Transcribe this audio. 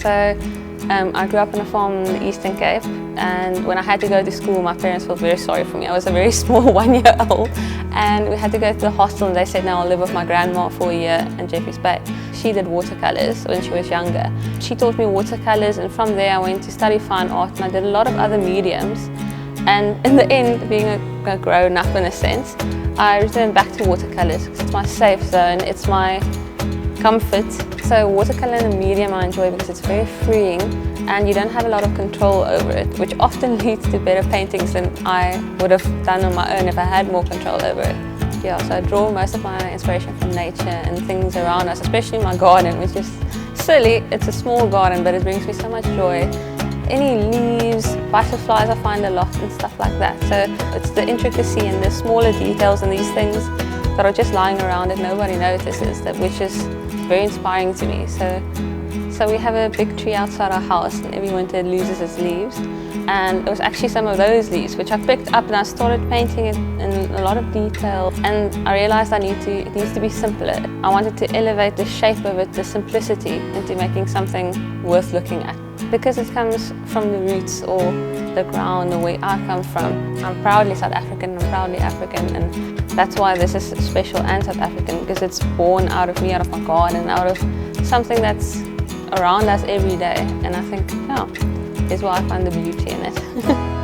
So I grew up on a farm in the Eastern Cape, and when I had to go to school, my parents felt very sorry for me. I was a very small 1-year-old, and we had to go to the hostel, and they said, no, I'll live with my grandma for a year in Jeffreys Bay. She did watercolours when she was younger. She taught me watercolours, and from there I went to study fine art, and I did a lot of other mediums. And in the end, being a grown-up in a sense, I returned back to watercolours because it's my safe zone, it's my comfort. So watercolour is a medium I enjoy because it's very freeing and you don't have a lot of control over it, which often leads to better paintings than I would have done on my own if I had more control over it. Yeah, so I draw most of my inspiration from nature and things around us, especially my garden, which is silly. It's a small garden, but it brings me so much joy. Any leaves, butterflies I find a lot and stuff like that. So it's the intricacy and the smaller details and these things that are just lying around that nobody notices, which is very inspiring to me. So we have a big tree outside our house, and every winter it loses its leaves. And it was actually some of those leaves which I picked up, and I started painting it in a lot of detail. And I realized it needs to be simpler. I wanted to elevate the shape of it, the simplicity, into making something worth looking at. Because it comes from the roots or the ground, the way I come from. I'm proudly South African, I'm proudly African, and that's why this is special and South African, because it's born out of me, out of my garden, out of something that's around us every day. And I think, yeah, is why I find the beauty in it.